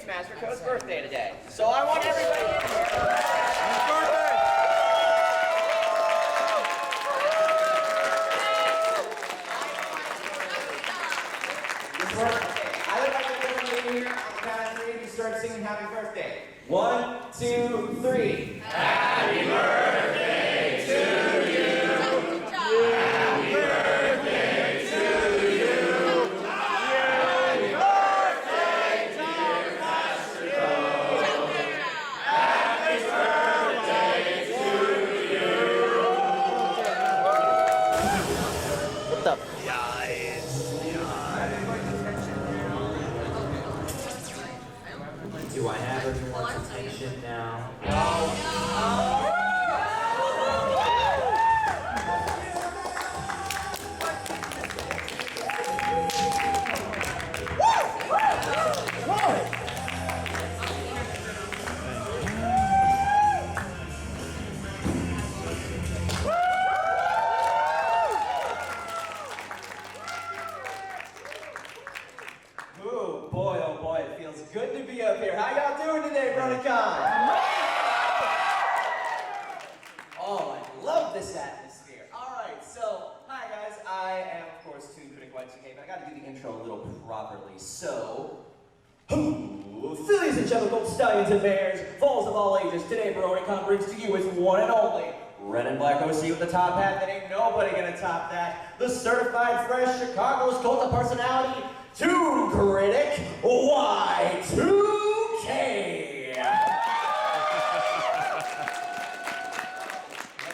Mastercode's birthday today. So I want everybody in here. Happy birthday! I would like everybody in here on the count of 3 to start singing happy birthday. 1, 2, 3. Happy birthday to you. Happy birthday to you. Happy birthday, dear Mastercode. Happy birthday to you. What the? Do I have everyone's attention now? Oh boy, it feels good to be up here. How y'all doing today, Bronycon? Oh, I love this atmosphere. Alright, so, hi guys, I am, of course, ToonKriticY2K, but I gotta do the intro a little properly, so... Fillies and gentle gold stallions and bears, falls of all ages, today Bronycon brings to you its one and only red and black OC with the top hat that ain't nobody gonna top that. The certified fresh Chicago's cult of personality, ToonKriticY2K. Now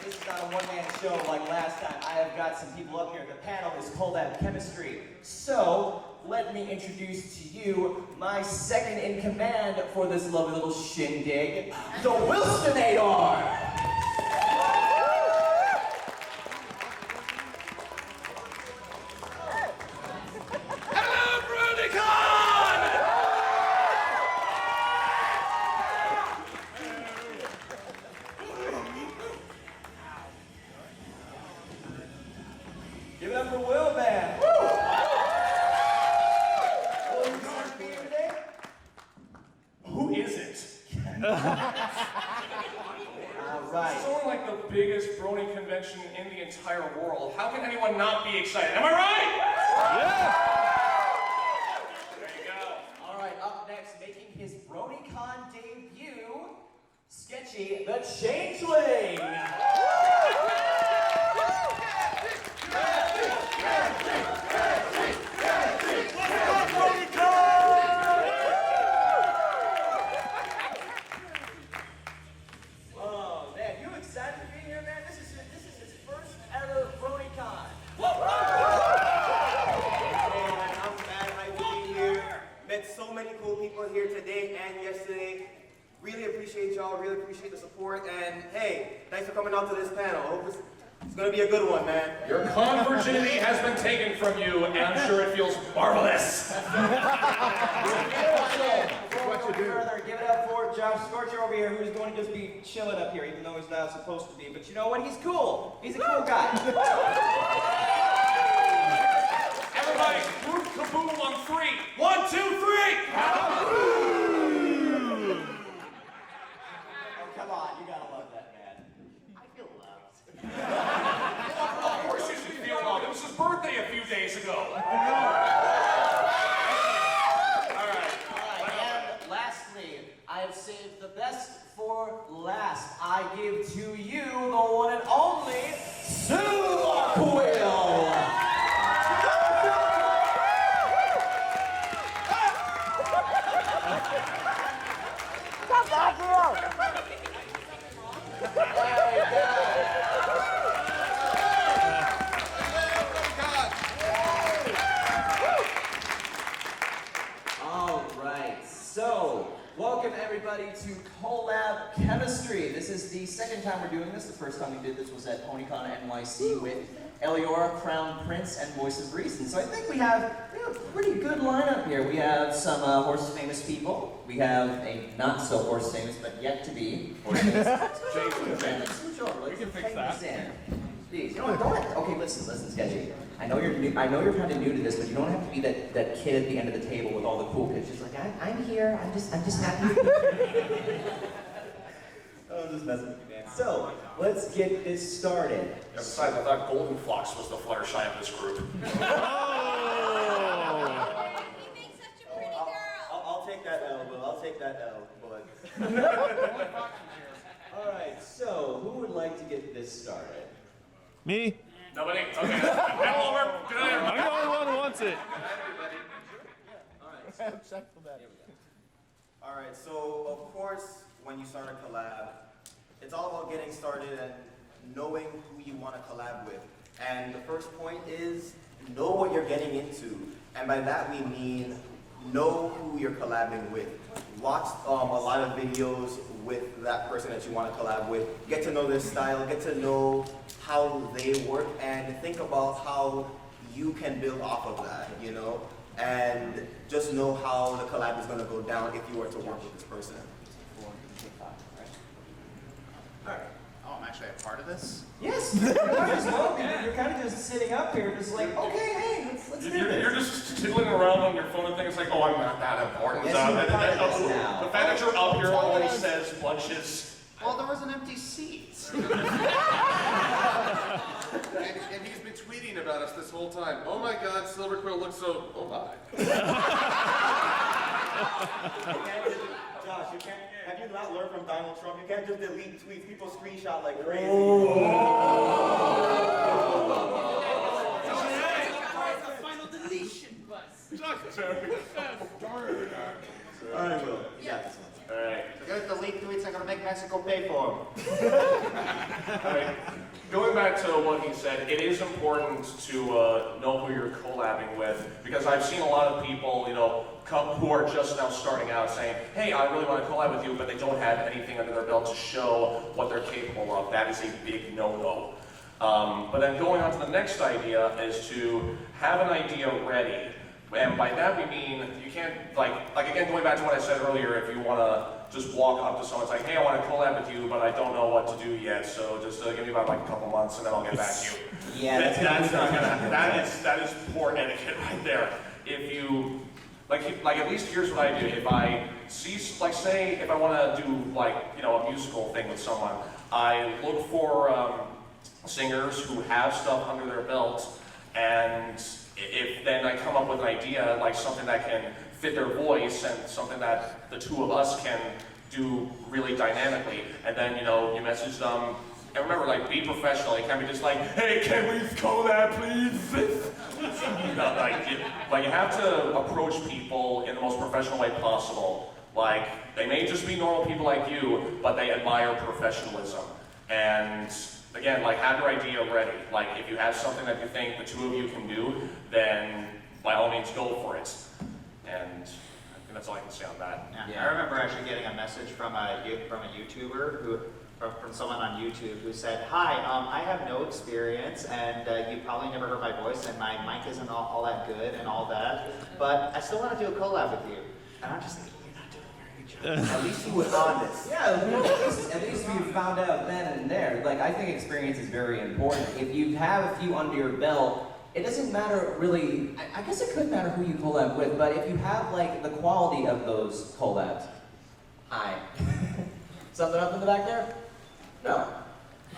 this is not a one-man show like last time. I have got some people up here. The panel is Collab Chemistry. So, let me introduce to you my second in command for this lovely little shindig, DaWillstanator. Give it up for Will, man. Woo! Will, you going to be here today? Who is it? All right. It's only like the biggest Brony convention in the entire world. How can anyone not be excited? Am I right? Yeah! There you go. All right, up next, making his Bronycon debut, Sketchy the Changeling. Oh man, you excited to be here, man? This is his first ever Bronycon. Man, I'm glad to be here. Met so many cool people here today and yesterday. Really appreciate y'all, really appreciate the support, and hey, thanks for coming out to this panel. I hope it's gonna be a good one, man. Your con virginity has been taken from you, and I'm sure it feels marvelous. Before we go further, give it up for Joshscorcher over here, who's going to just be chilling up here, even though he's not supposed to be. But you know what? He's cool. He's a cool guy. Everybody, group kaboom on 3. 1, 2, 3! Come on, you gotta love that, man. I feel loved. Of course you should feel loved. It was his birthday a few days ago. All right. And lastly, I have saved the best for last. I give to you the one and only Quill. Alright, so welcome everybody to Collab Chemistry. This is the second time we're doing this. The first time we did this was at Bronycon NYC with Eliora, Crown Prince, and Voice of Reason. So I think we have a pretty good lineup here. We have some horse famous people. We have a not so horse famous but yet to be horse famous. We can fix that. Please, you know what? Don't. Okay, listen, Sketchy. I know you're new, I know you're kind of new to this, but you don't have to be that kid at the end of the table with all the cool kids. Just like I'm here. I'm just happy. I'm just messing with you, man. So let's get this started. Yeah, besides, I thought Golden Fox was the Fluttershy of this group. I'll take that L, but I'll take that L, but. All right. So who would like to get this started? Me? Nobody? Okay. Now over. Good night, everybody. I'm the only one who wants it. All right, so of course, when you start a collab, it's all about getting started and knowing who you want to collab with. And the first point is know what you're getting into. And by that we mean know who you're collabing with. Watch a lot of videos with that person that you want to collab with. Get to know their style, get to know how they work, and think about how you can build off of that, you know? And just know how the collab is going to go down if you were to work with this person. Alright. Oh, I'm actually a part of this? Yes! You're kind of just sitting up here, just like, okay, hey, let's do this. You're just tiddling around on your phone and things like, oh, I'm not that important. Yes, you're part of this now. The fact that you're up here only says bunches. Well, there was an empty seat. And he's been tweeting about us this whole time. Oh my God, Silver Quill looks so. Oh my. Josh, you can't. Have you not learned from Donald Trump? You can't just delete tweets. People screenshot like crazy. Final deletion bus. All right, Will. You got this one. Alright. They're gonna delete tweets. I'm gonna make Mexico pay for them. Alright. Going back to what he said, it is important to know who you're collabing with, because I've seen a lot of people, you know, who are just now starting out saying, hey, I really want to collab with you, but they don't have anything under their belt to show what they're capable of. That is a big no-no. But then going on to the next idea is to have an idea ready. And by that we mean, you can't, like again, going back to what I said earlier, if you want to just walk up to someone and say, hey, I want to collab with you, but I don't know what to do yet, so just give me about like a couple months and then I'll get back to you. Yeah, that's not gonna, that is poor etiquette right there. If you, like at least here's what I do. If I see, like say, if I want to do like, you know, a musical thing with someone, I look for singers who have stuff under their belt, and if then I come up with an idea, like something that can fit their voice and something that the two of us can do really dynamically, and then, you know, you message them, and remember, like, be professional. You can't be just like, hey, can we collab, please? You know, like you have to approach people in the most professional way possible. Like, they may just be normal people like you, but they admire professionalism. And again, like, have your idea ready. Like, if you have something that you think the two of you can do, then by all means go for it. And I think that's all I can say on that. Yeah. I remember actually getting a message from a YouTuber from someone on YouTube who said, hi, I have no experience, and you probably never heard my voice, and my mic isn't all that good and all that, but I still want to do a collab with you. And I'm just thinking, you're not doing a very good job. At least he was honest. Yeah, at least you found out then and there. Like, I think experience is very important. If you have a few under your belt, it doesn't matter really, I guess it could matter who you collab with, but if you have like the quality of those collabs. Hi. Something up in the back there? No.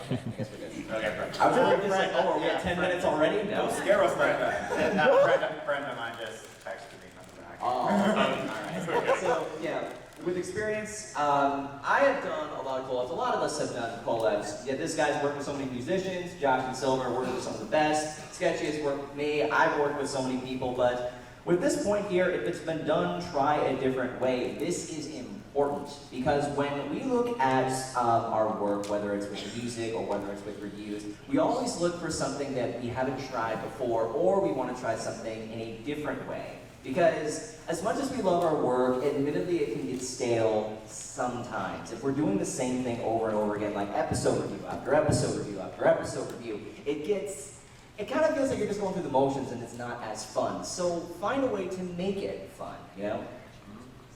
Okay, I guess we're good. Okay, perfect. I was just like, oh, are we at 10 minutes already? No. Don't scare us like that. And a friend of mine just texted me from the back. Oh, alright. So, yeah, with experience, I have done a lot of collabs. A lot of us have done collabs. Yeah, this guy's worked with so many musicians. Josh and Silver worked with some of the best. Sketchy has worked with me. I've worked with so many people, but with this point here, if it's been done, try a different way. This is important because when we look at our work, whether it's with music or whether it's with reviews, we always look for something that we haven't tried before, or we want to try something in a different way. Because as much as we love our work, admittedly it can get stale sometimes. If we're doing the same thing over and over again, like episode review after episode review after episode review, it kind of feels like you're just going through the motions and it's not as fun. So find a way to make it fun, you know?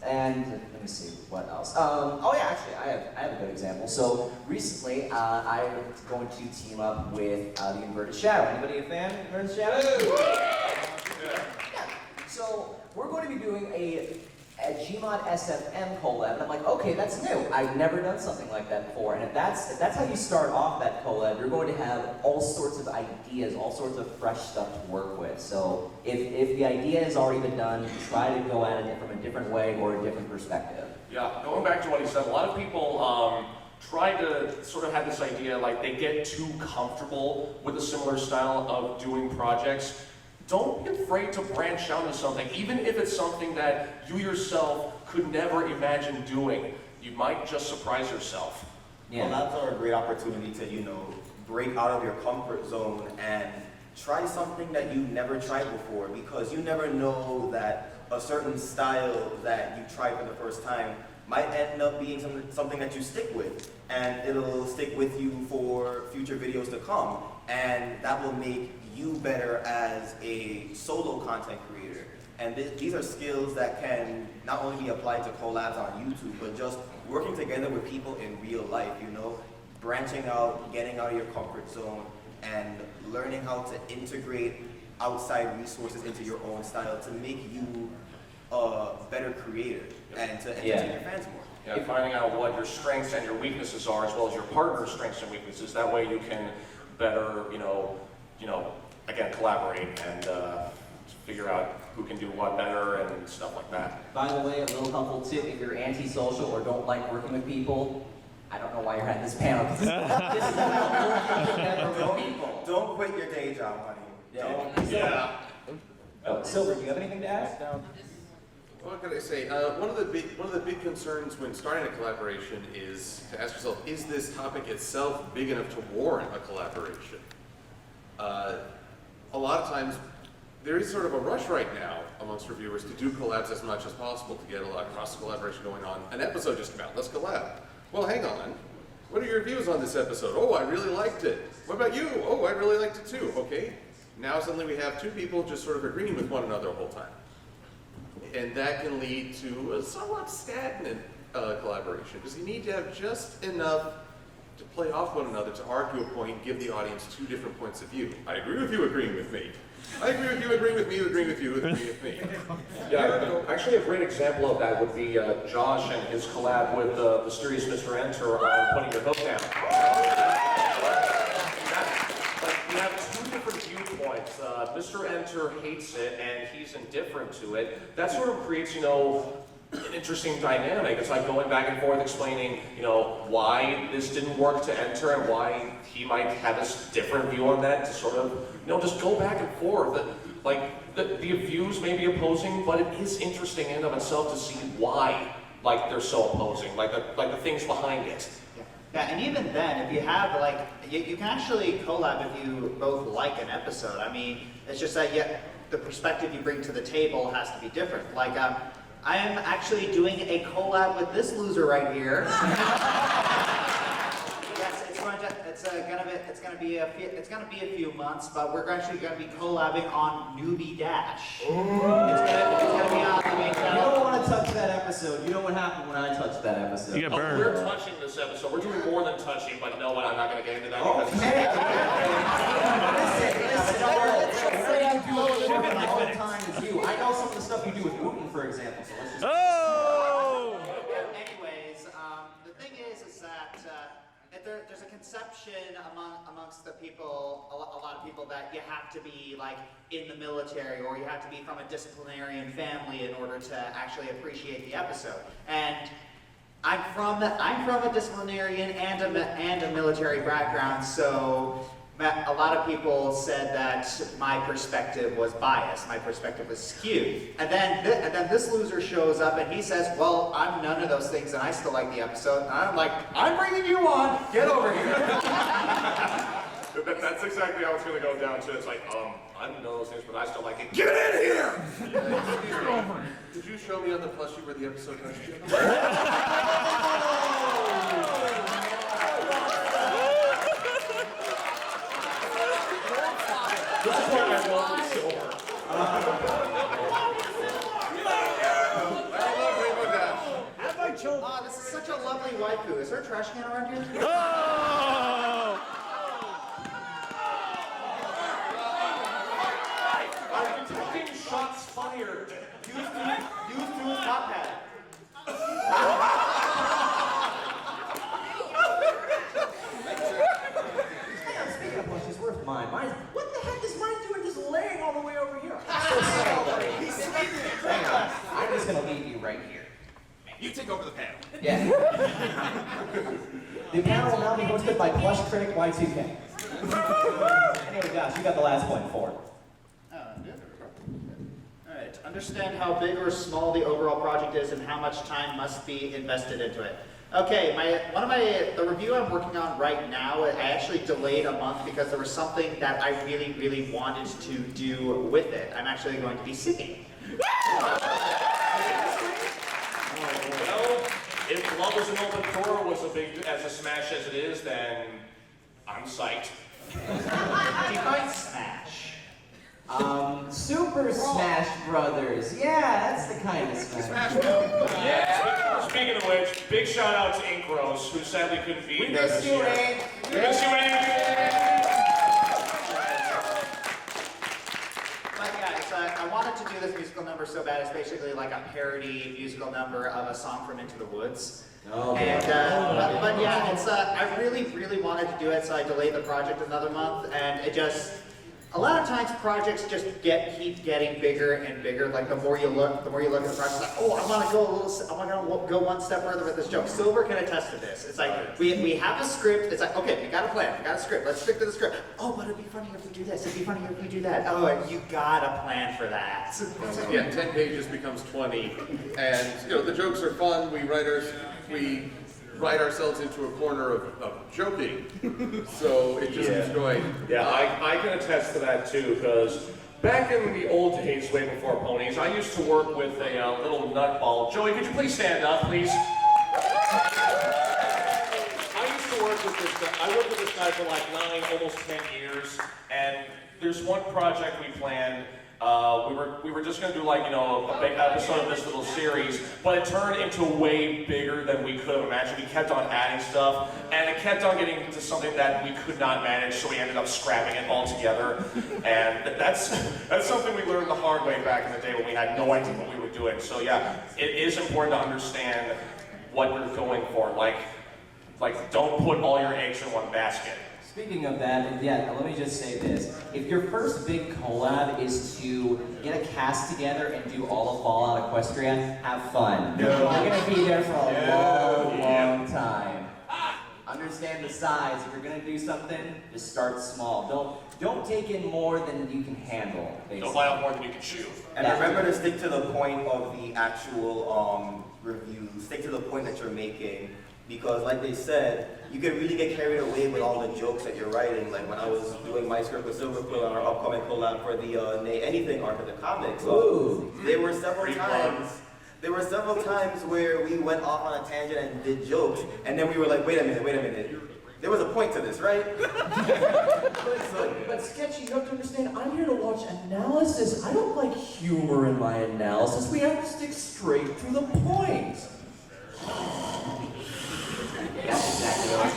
And let me see, what else? Oh yeah, actually, I have a good example. So recently, I'm going to team up with the Inverted Shadow. Anybody a fan of Inverted Shadow? Yeah. So we're going to be doing a Gmod SFM collab, and I'm like, okay, that's new. I've never done something like that before. And if that's how you start off that collab, you're going to have all sorts of ideas, all sorts of fresh stuff to work with. So if the idea has already been done, try to go at it from a different way or a different perspective. Yeah, going back to what he said, a lot of people try to sort of have this idea, like they get too comfortable with a similar style of doing projects. Don't be afraid to branch out into something, even if it's something that you yourself could never imagine doing. You might just surprise yourself. Yeah. Collabs are a great opportunity to, break out of your comfort zone and try something that you never tried before, because you never know that a certain style that you tried for the first time might end up being something that you stick with, and it'll stick with you for future videos to come, and that will make you better as a solo content creator. And these are skills that can not only be applied to collabs on YouTube, but just working together with people in real life, branching out, getting out of your comfort zone, and learning how to integrate outside resources into your own style to make you a better creator and to entertain your fans more. Yeah, finding out what your strengths and your weaknesses are, as well as your partner's strengths and weaknesses. That way you can better, again, collaborate and figure out who can do what better and stuff like that. By the way, a little helpful tip, if you're antisocial or don't like working with people, I don't know why you're at this panel. This is about working together with people. Don't quit your day job, honey. Yeah. Oh, Silver, do you have anything to add? What can I say? One of the big concerns when starting a collaboration is to ask yourself: is this topic itself big enough to warrant a collaboration? A lot of times, there is sort of a rush right now amongst reviewers to do collabs as much as possible to get a lot of cross collaboration going on. An episode just came out. Let's collab. Well, hang on. What are your views on this episode? Oh, I really liked it. What about you? Oh, I really liked it too. Okay. Now suddenly we have two people just sort of agreeing with one another the whole time. And that can lead to a somewhat stagnant collaboration, because you need to have just enough to play off one another, to argue a point, give the audience two different points of view. I agree with you agreeing with me. I agree with you agreeing with me, agreeing with you, agreeing with me. Yeah, actually a great example of that would be Josh and his collab with mysterious Mr. Enter on Putting Your Hook Down. You have two different viewpoints. Mr. Enter hates it and he's indifferent to it. That sort of creates, an interesting dynamic. It's like going back and forth explaining, why this didn't work to Enter and why he might have a different view on that, to sort of, just go back and forth. The views may be opposing, but it is interesting in and of itself to see why, they're so opposing, the things behind it. Yeah, and even then, if you have, you can actually collab if you both like an episode. I mean, it's just that, the perspective you bring to the table has to be different. I am actually doing a collab with this loser right here. Yes, it's gonna be a few months, but we're actually gonna be collabing on Newbie Dash. It's gonna be on the main channel. You don't want to touch that episode. You know what happened when I touched that episode. You got burned. We're touching this episode. We're doing more than touching, but no, I'm not going to get into that. Okay. All the time is you. I know some of the stuff you do with Wooten, for example. So let's just. Oh! Anyways, the thing is that there's a conception amongst the people, a lot of people, that you have to be in the military or you have to be from a disciplinarian family in order to actually appreciate the episode. And I'm from a disciplinarian and a military background, so a lot of people said that my perspective was biased, my perspective was skewed. And then this loser shows up and he says, well, I'm none of those things and I still like the episode. And I'm like, I'm bringing you on, get over here. That's exactly how it's going to go down to. It's like, I don't know those things, but I still like it. Get in here! Did you show me on the plushie where the episode was? This is why I love Silver. I love Rainbow haiku. Is there a trash can around here? Oh! I'm detecting shots fired. Use Tune's top hat. Hang on, speaking of which, it's worth mine. What the heck is mine doing just laying all the way over here? Hang on, I'm just gonna leave you right here. You take over the panel. Yeah. The panel will now be hosted by ToonKriticY2K. Anyway, Josh, you got the last point for it. Alright, understand how big or small the overall project is and how much time must be invested into it. Okay, the review I'm working on right now, I actually delayed a month because there was something that I really, really wanted to do with it. I'm actually going to be singing. Well, if Love is an Open Door was as a smash as it is, then I'm psyched. Define smash. Super Smash Brothers. Yeah, that's the kind of smash. Yeah. Speaking of which, big shout out to Ink Rose, who sadly couldn't be here this year. We miss you, Ink. But yeah, I wanted to do this musical number so bad. It's basically like a parody musical number of a song from Into the Woods. Oh, And but yeah, I really, really wanted to do it, so I delayed the project another month, and it just. A lot of times projects just keep getting bigger and bigger. Like the more you look at the project, it's like, oh, I want to go one step further with this joke. Silver can attest to this. It's like we have a script. It's like, okay, we got a plan, we got a script. Let's stick to the script. Oh, but it'd be funnier if we do this. It'd be funnier if we do that. Oh, you got a plan for that. Yeah, 10 pages becomes 20, and the jokes are fun. We write ourselves into a corner of joking, so it just keeps going. Yeah, I can attest to that too, because back in the old days, way before ponies, I used to work with a little nutball. Joey, could you please stand up, please? I used to work with this guy. I worked with this guy for like 9, almost 10 years, and there's one project we planned. We were just gonna do like, a big episode of this little series, but it turned into way bigger than we could have imagined. We kept on adding stuff, and it kept on getting into something that we could not manage, so we ended up scrapping it altogether. And that's something we learned the hard way back in the day when we had no idea what we were doing. So yeah, it is important to understand what you're going for. Like don't put all your eggs in one basket. Speaking of that, yeah, let me just say this. If your first big collab is to get a cast together and do all of Fallout Equestria, have fun. You're going to be there for a long time. Understand the size. If you're going to do something, just start small. Don't take in more than you can handle, basically. Don't bite off more than you can chew. And remember to stick to the point of the actual review. Stick to the point that you're making. Because like they said, you can really get carried away with all the jokes that you're writing. Like when I was doing my script with Silver Quill on our upcoming collab for the Nay Anything arc of the comics, there were several times where we went off on a tangent and did jokes, and then we were like, wait a minute. There was a point to this, right? But Sketchy, you have to understand, I'm here to watch analysis. I don't like humor in my analysis. We have to stick straight to the point. That's exactly what I'm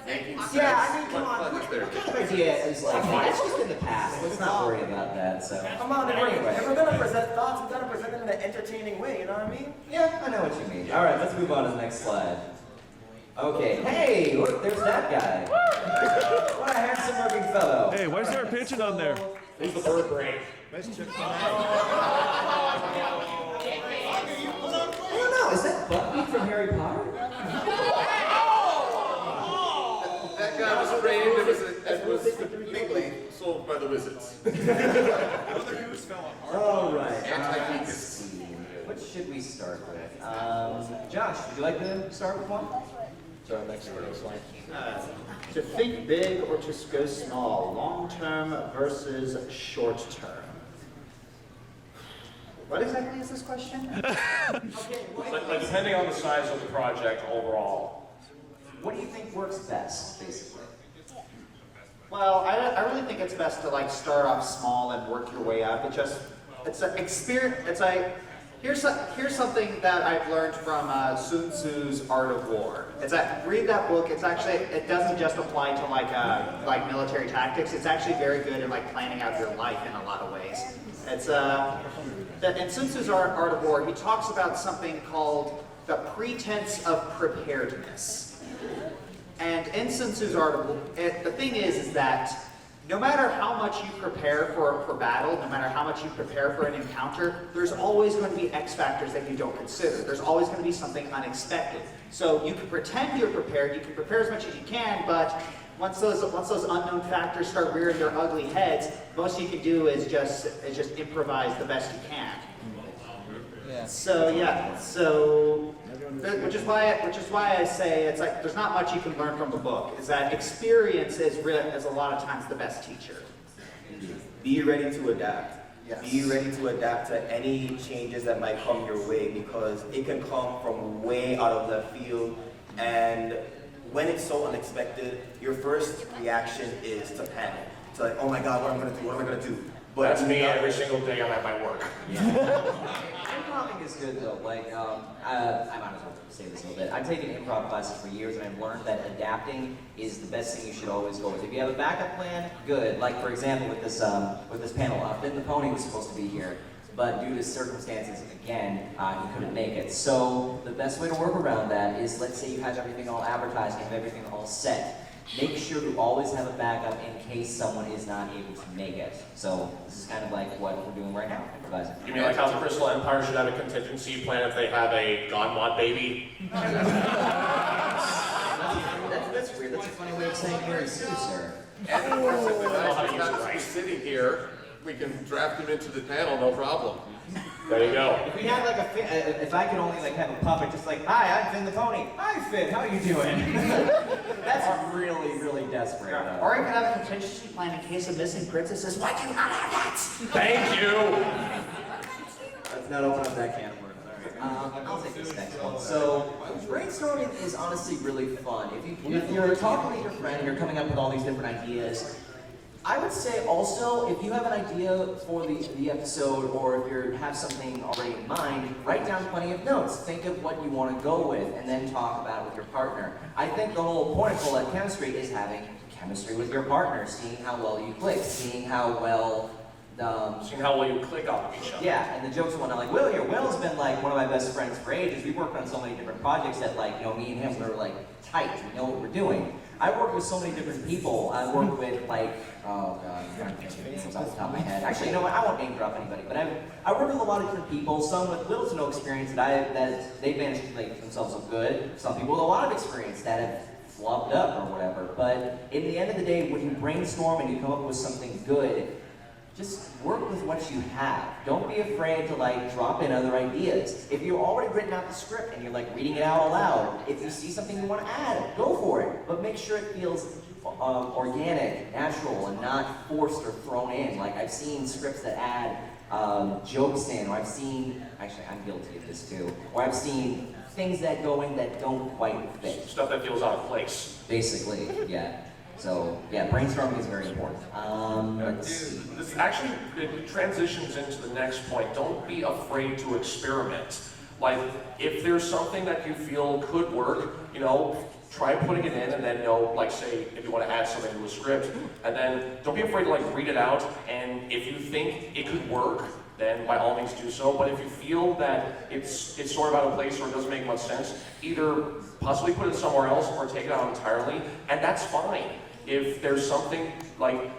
saying. Yeah, I mean, come on. What kind of idea is like, that's just in the past. Let's not worry about that, so. Come on, anyway. If we're gonna present thoughts, we gotta present them in an entertaining way, you know what I mean? Yeah, I know what you mean. All right, let's move on to the next slide. Okay, hey, look, there's that guy. What a handsome looking fellow. Hey, why is there a pigeon on there? Who's the bird brain? Oh no, is that Buckbeak from Harry Potter? That guy was framed. It was completely sold by the wizards. All right. Anti-geek. What should we start with? Josh, would you like to start with one? To think big or to go small, long term versus short term. What exactly is this question? Like depending on the size of the project overall. What do you think works best, basically? Well, I really think it's best to like start off small and work your way up. It's an experience. It's like Here's something that I've learned from Sun Tzu's Art of War. It's that read that book. It's actually it doesn't just apply to like military tactics. It's actually very good at like planning out your life in a lot of ways. It's that in Sun Tzu's Art of War, he talks about something called the pretense of preparedness. And in Sun Tzu's Art of War, the thing is that no matter how much you prepare for battle, no matter how much you prepare for an encounter, there's always going to be X factors that you don't consider. There's always going to be something unexpected. So you can pretend you're prepared, you can prepare as much as you can, but once those unknown factors start rearing their ugly heads, most you can do is just improvise the best you can. Yeah. So yeah, so which is why I say it's like there's not much you can learn from the book. Is that experience is a lot of times the best teacher. Be ready to adapt. Yes. Be ready to adapt to any changes that might come your way because it can come from way out of left field. And when it's so unexpected, your first reaction is to panic. To like, oh my God, what am I gonna do? What am I gonna do? But That's me every single day I'm at my work. Improv is good though. Like, I might as well say this a little bit. I've taken improv classes for years, and I've learned that adapting is the best thing you should always go with. If you have a backup plan, good. Like for example, with this panel, Finn the Pony was supposed to be here, but due to circumstances, again, he couldn't make it. So the best way to work around that is, let's say you have everything all advertised, you have everything all set. Make sure to always have a backup in case someone is not able to make it. So this is kind of like what we're doing right now, improvising. You mean like how the Crystal Empire should have a contingency plan if they have a God mod baby? That's weird. That's a funny way of saying Mary Sue, sir. And of course, if the guy's not to be sitting here, we can draft him into the panel, no problem. There you go. If we had like if I could only like have a puppet, just like, hi, I'm Finn the Pony. Hi, Finn. How are you doing? That's really, really desperate. Or you can have a contingency plan in case a missing princess says, why do you not have that? Thank you. Let's not open up that can of worms. All right. I'll take this next one. So, brainstorming is honestly really fun. If you're talking with your friend and you're coming up with all these different ideas, I would say also, if you have an idea for the episode, or if you have something already in mind, write down plenty of notes. Think of what you want to go with, and then talk about it with your partner. I think the whole point of Collab chemistry is having chemistry with your partner, seeing how well you click, seeing how well Seeing how well you click off of each other. yeah, and the jokes and whatnot, like Will here. Will's been like one of my best friends for ages. We worked on so many different projects that like, me and him, we were like tight. We know what we're doing. I work with so many different people. I work with like, oh god, I'm trying to think of names off the top of my head. Actually, you know what? I won't name drop anybody, but I work with a lot of different people. Some with little to no experience that they've managed to make themselves look good. Some people with a lot of experience that have flubbed up or whatever. But in the end of the day, when you brainstorm and you come up with something good, just work with what you have. Don't be afraid to like drop in other ideas. If you've already written out the script and you're like reading it out aloud, if you see something you want to add, go for it. But make sure it feels organic, natural, and not forced or thrown in. Like I've seen scripts that add jokes in, or I've seen, actually I'm guilty of this too, or I've seen things that go in that don't quite fit. Stuff that feels out of place. Basically, yeah. So, yeah, brainstorming is very important. Let's see. This actually it transitions into the next point. Don't be afraid to experiment. Like, if there's something that you feel could work, try putting it in and then like say, if you want to add something to a script, and then don't be afraid to like read it out, and if you think it could work, then by all means do so. But if you feel that it's sort of out of place or it doesn't make much sense, either possibly put it somewhere else or take it out entirely, and that's fine. If there's something like,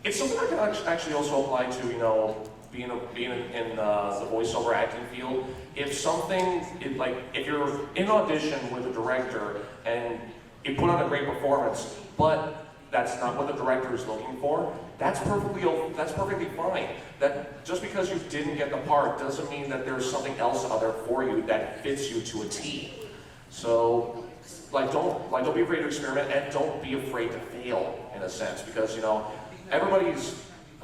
it's something that can actually also apply to, being in the voiceover acting field. If something, if you're in audition with a director and you put on a great performance, but that's not what the director is looking for, that's perfectly fine. That just because you didn't get the part doesn't mean that there's something else out there for you that fits you to a T. So, don't be afraid to experiment, and don't be afraid to fail in a sense, because I'm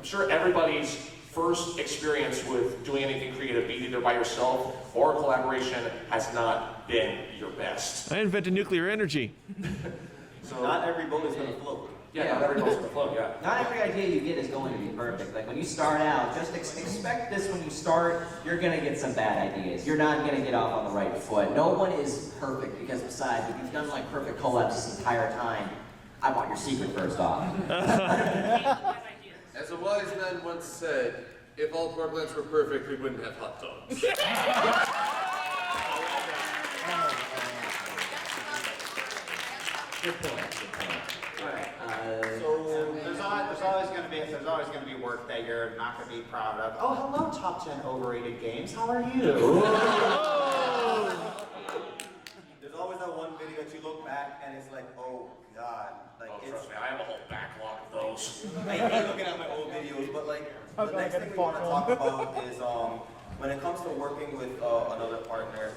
sure everybody's first experience with doing anything creative, be it either by yourself or a collaboration, has not been your best. I invented nuclear energy. So not every boat is going to float. Yeah, not every goes with the flow, yeah. Not every idea you get is going to be perfect. Like when you start out, just expect this when you start, you're gonna get some bad ideas. You're not gonna get off on the right foot. No one is perfect because besides, if you've done like perfect collabs this entire time, I want your secret first off. As a wise man once said, if all plants were perfect, we wouldn't have hot dogs. Good point, good point. Alright, So there's always going to be work that you're not going to be proud of. Oh, hello, top 10 overrated games. How are you? There's always that one video that you look back and it's like, oh god. Like Oh, it's trust me, I have a whole backlog of those. I hate looking at my old videos, but like the next thing we want to talk about is when it comes to working with another partner.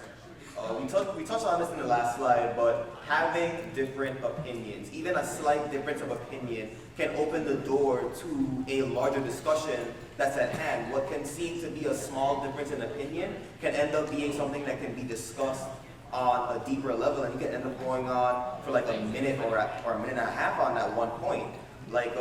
We touched on this in the last slide, but having different opinions, even a slight difference of opinion, can open the door to a larger discussion that's at hand. What can seem to be a small difference in opinion can end up being something that can be discussed on a deeper level, and you can end up going on for like a minute or a minute and a half on that one point. Like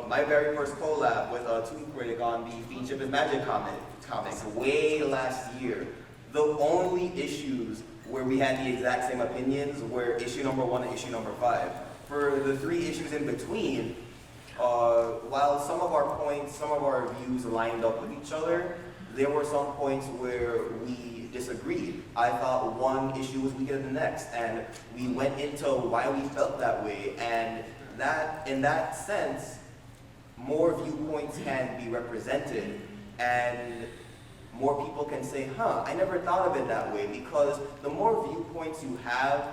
my very first collab with ToonKritic on the Fiendship is Magic comics way last year. The only issues where we had the exact same opinions were issue number 1 and issue number 5. For the 3 issues in between, while some of our points, some of our views lined up with each other, there were some points where we disagreed. I thought one issue was weaker than the next, and we went into why we felt that way, and that, in that sense, more viewpoints can be represented, and more people can say, huh, I never thought of it that way, because the more viewpoints you have,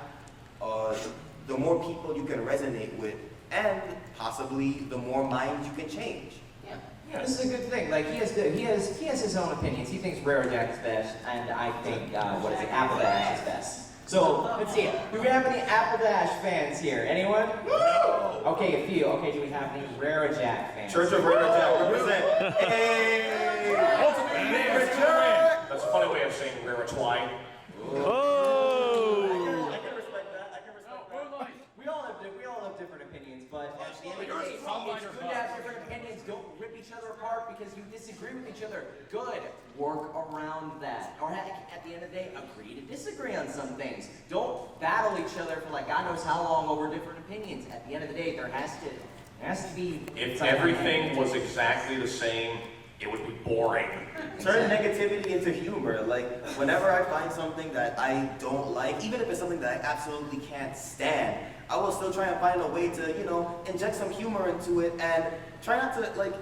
the more people you can resonate with, and possibly the more minds you can change. Yeah, this is a good thing. Like he has his own opinions. He thinks Rare Jack is best, and I think Apple Dash is best. So let's see. Do we have any Apple Dash fans here? Anyone? Woo! Okay, a few. Okay, do we have any Rare Jack fans? Church of Rare Jack, represent. Hey! That's a funny way of saying Raritwine. Oh! I can respect that. I can respect that. We all have different opinions, but at the end of the day, it's good to have different opinions. Don't rip each other apart because you disagree with each other. Good. Work around that. Or at the end of the day, agree to disagree on some things. Don't battle each other for like God knows how long over different opinions. At the end of the day, there has to be. If everything was exactly the same, it would be boring. Turn negativity into humor. Like, whenever I find something that I don't like, even if it's something that I absolutely can't stand, I will still try and find a way to, you know, inject some humor into it and try not to, like,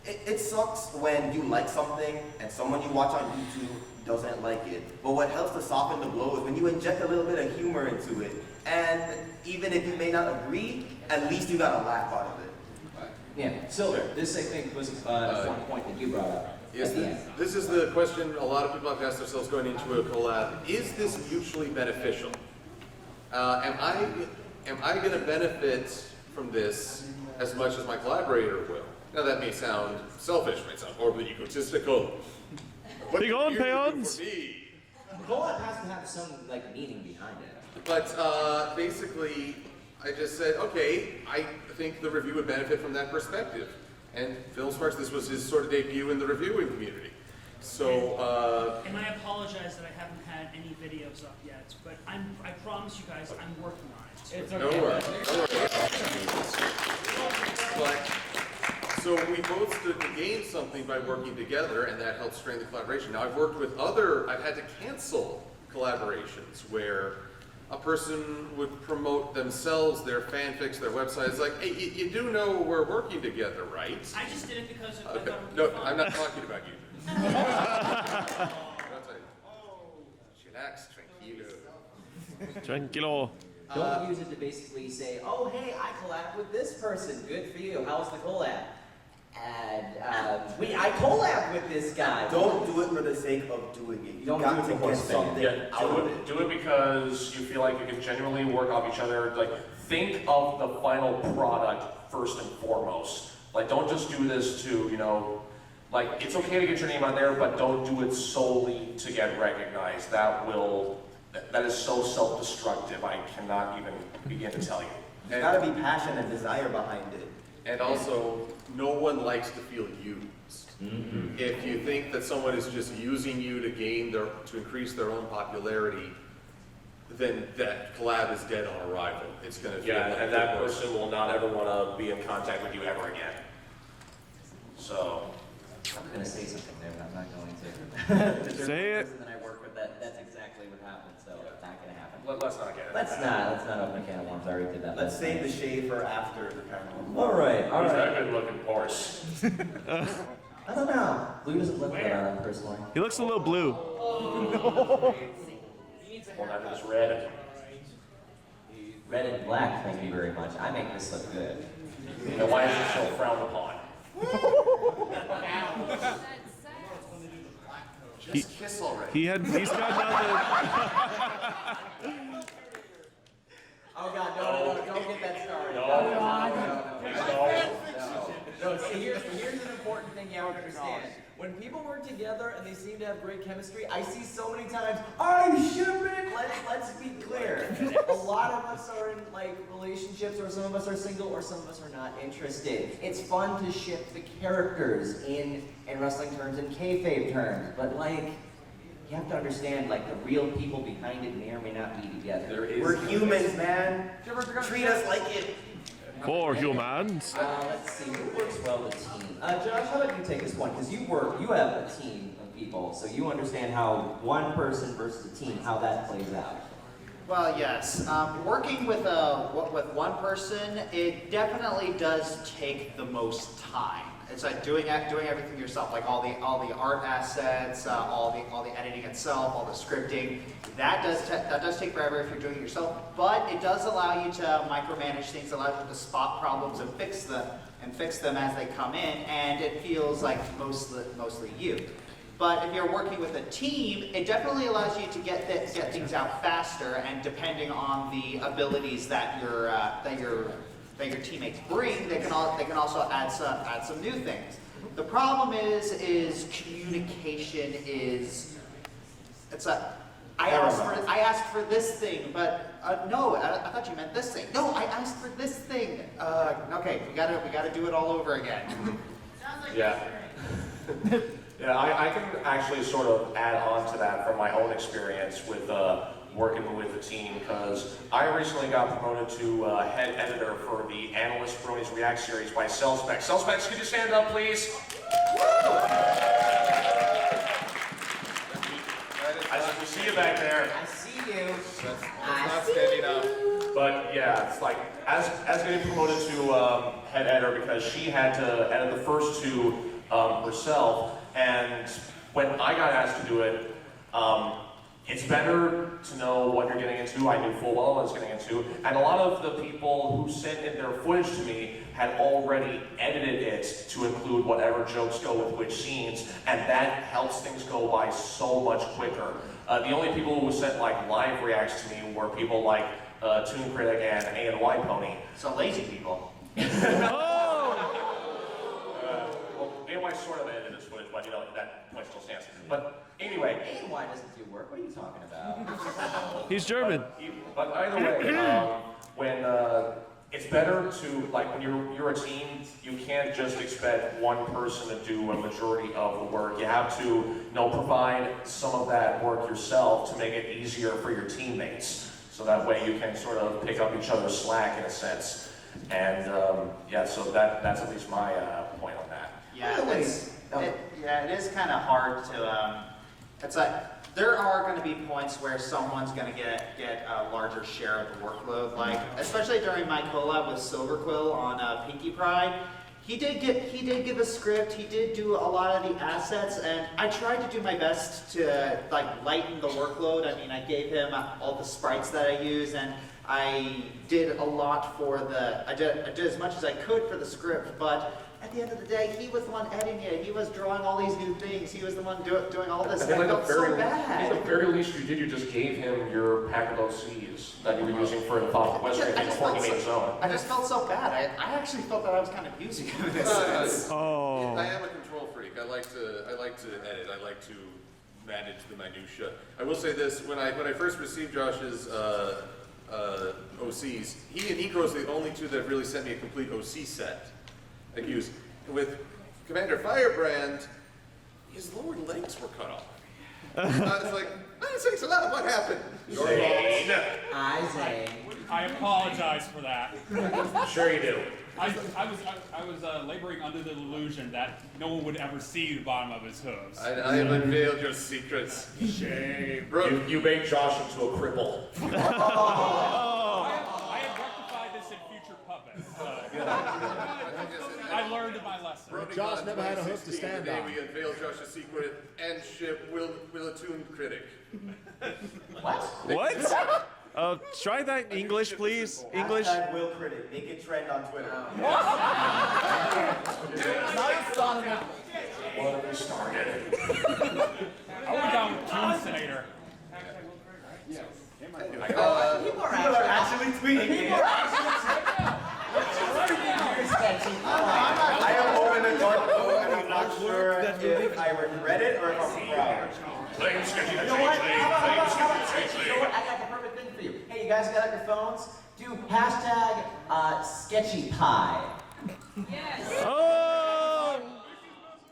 it sucks when you like something and someone you watch on YouTube doesn't like it. But what helps to soften the blow is when you inject a little bit of humor into it. And even if you may not agree, at least you got a laugh out of it. Yeah, Silver, this I think was one point that you brought up. Yes, at the end. this is the question a lot of people have asked themselves going into a collab. Is this mutually beneficial? Am I going to benefit from this as much as my collaborator will? Now that may sound selfish, may sound horribly egotistical. What Big on, can you do peons. for me? Collab has to have some like meaning behind it. But basically, I just said, okay, I think the review would benefit from that perspective. And Film Sparks, this was his sort of debut in the reviewing community. So, And I apologize that I haven't had any videos up yet, but I promise you guys I'm working on it. It's no worries. But, so we both stood to gain something by working together, and that helped strengthen the collaboration. Now, I've worked with I've had to cancel collaborations where a person would promote themselves, their fanfics, their websites, like, hey, you do know we're working together, right? I just did it because I Okay. thought it would be No, fun. I'm not talking about you. Relax, tranquilo. Tranquilo. Don't use it to basically say, oh hey, I collab with this person. Good for you. How's the collab? And I collab with this guy. Don't do it for the sake of doing it. You Don't got do it to for get horse something Yeah, out of it. do it because you feel like you can genuinely work off each other. Like, think of the final product first and foremost. Like, don't just do this to, you know, like, it's okay to get your name on there, but don't do it solely to get recognized. That is so self-destructive, I cannot even begin to tell you. There's gotta be passion and desire behind it. And also, no one likes to feel used. If you think that someone is just using you to to increase their own popularity, then that collab is dead on arrival. It's going to feel like and that person will not ever want to be in contact with you ever again. So. I'm going to say something there, but I'm not going to. Say it. The person that I work with, that's exactly what happened, so it's not going to happen. Let's not get it. Let's not open a can of worms. I already did that. Let's save the shade for after the panel. All right. Who's that good looking horse? I don't know. Blue doesn't look good on him personally. He looks a little blue. Hold on to this red. Red and black, thank you very much. I make this look good. You know, why is it so frowned upon? Just kiss already. He's got nothing. Oh God, no, don't get that started. No, see, here's an important thing you have to understand. When people work together and they seem to have great chemistry, I see so many times, I ship it! Let's be clear. A lot of us are in like relationships, or some of us are single, or some of us are not interested. It's fun to ship the characters in wrestling terms and kayfabe terms, but like, you have to understand, like, the real people behind it may or may not be together. We're humans, man. Treat us like it. For humans. Let's see, who works well with a team? Josh, how about you take this one? Because you have a team of people, so you understand how one person versus a team, how that plays out. Well, yes. Working with one person, it definitely does take the most time. It's like doing everything yourself, like all the art assets, all the editing itself, all the scripting. That does take forever if you're doing it yourself. But it does allow you to micromanage things, allows you to spot problems and fix them as they come in, and it feels like mostly you. But if you're working with a team, it definitely allows you to get things out faster, and depending on the abilities that your teammates bring, they can also add some new things. The problem is communication is, I asked for this thing, but no, I thought you meant this thing. No, I asked for this thing. Okay, we gotta do it all over again. Yeah. Yeah, I can actually sort of add on to that from my own experience with working with the team, because I recently got promoted to head editor for the Analyst Brony's React series by CellSpecs. CellSpecs, could you stand up, please? We see you back there. I see you. Not standing up. But yeah, it's like, as getting promoted to head editor, because she had to edit the first two herself, and when I got asked to do it, it's better to know what you're getting into. I knew full well what I was getting into, and a lot of the people who sent in their footage to me had already edited it to include whatever jokes go with which scenes, and that helps things go by so much quicker. The only people who sent like live reacts to me were people like ToonKritic and A&Y Pony. So lazy people. Well, A&Y sort of edited this footage, but you know, that point still stands. But anyway. A&Y doesn't do work. What are you talking about? He's German. But either way, when it's better to, like, when you're a team, you can't just expect one person to do a majority of the work. You have to, you know, provide some of that work yourself to make it easier for your teammates. So that way you can sort of pick up each other's slack in a sense. And yeah, so that's at least my point on that. Yeah, it is kind of hard to. It's like there are going to be points where someone's going to get a larger share of the workload. Like especially during my collab with Silverquill on Pinky Pride, he did give a script. He did do a lot of the assets, and I tried to do my best to like lighten the workload. I mean, I gave him all the sprites that I use, and I did a lot for I did as much as I could for the script, but at the end of the day, he was the one editing it. He was drawing all these new things. He was the one doing all this. I felt so bad. At the very least you just gave him your pack of OCs that you were using for the Final Question before he made his own. I just felt so bad. I actually felt that I was kind of abusing him in this sense. Oh. I am a control freak. I like to edit. I like to manage the minutia. I will say this: when I first received Josh's OCs. He and Ikro's the only two that really sent me a complete OC set. Like he was, with Commander Firebrand, his lower legs were cut off. I was like, thanks a lot, what happened? Zane. I apologize for that. Sure you do. I was laboring under the illusion that no one would ever see the bottom of his hooves. I have unveiled your secrets. Shame. Bro, You made Josh into a cripple. I have rectified this in future puppets. I learned my lesson. Josh never had a hook to stand on. We unveiled Josh's secret and ship will a ToonKritic. What? Try that in English, please. English. #WillKritic. Make it trend on Twitter. What have we started? I went down with DaWillstanator. People are Actually tweeting it. I am open and dark, and I'm not sure if I regret it or if I'm proud. Blame Sketchy the You know what? Changeling. How Blame about Sketchy the this? You know Changeling. what? I got the perfect thing for you. Hey, you guys got out your phones? Do #SketchyPie. Oh!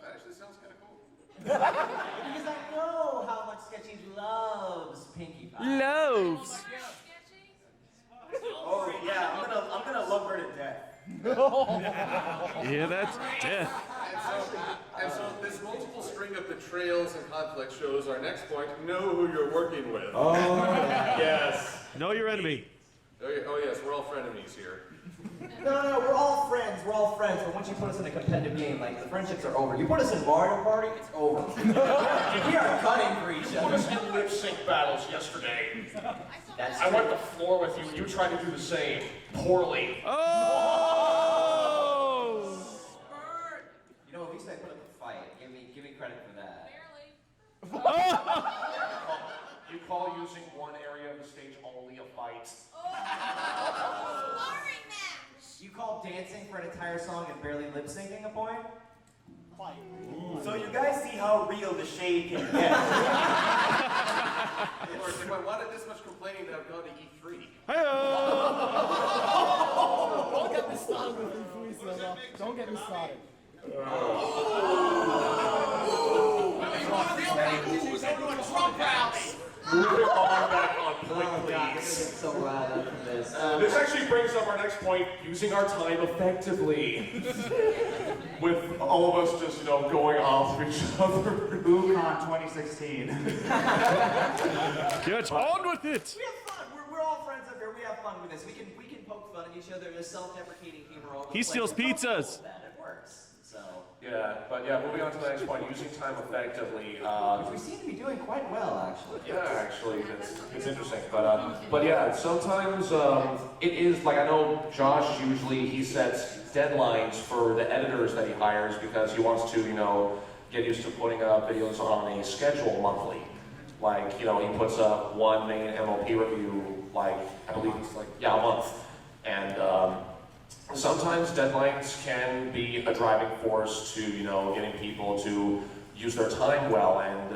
That actually sounds kind of cool. Because I know how much Sketchy loves Pinkie Pie. Loaves. Oh yeah, I'm gonna love her to death. Yeah, that's death. And so this multiple string of betrayals and conflict shows our next point, know who you're working with. Yes. Know your enemy. Oh yes, we're all frenemies here. No, we're all friends. We're all friends. But once you put us in a competitive game, like the friendships are over. You put us in Mario Party, it's over. We are cutting for each Put other. us in lip sync battles yesterday. That's I went the floor with you, and you tried to do the same. Poorly. Oh! You know, at least I put up a fight. Give me credit for that. You call using one area of the stage only a fight. You call dancing for an entire song and barely lip syncing a point? So you guys see how real the shade can get. Of course, if I wanted this much complaining, I've gone to E3. Hey-oh! Don't get me started with E3, Don't get me started. Moving on back on point, Oh, God, please. so loud after this. This actually brings up our next point, using our time effectively. With all of us just, going off each other. BooCon 2016. Get on with it! We have fun. We're all friends up here. We have fun with this. We can poke fun at each other. There's self-deprecating humor all the He steals place. It's all pizzas. cool that it works. So Moving on to the next point, using time effectively. we seem to be doing quite well, actually. It's interesting, but yeah, sometimes it is like I know Josh usually he sets deadlines for the editors that he hires because he wants to get used to putting up videos on a schedule monthly. Like he puts up one main MLP review like I believe it's a month, and sometimes deadlines can be a driving force to getting people to use their time well, and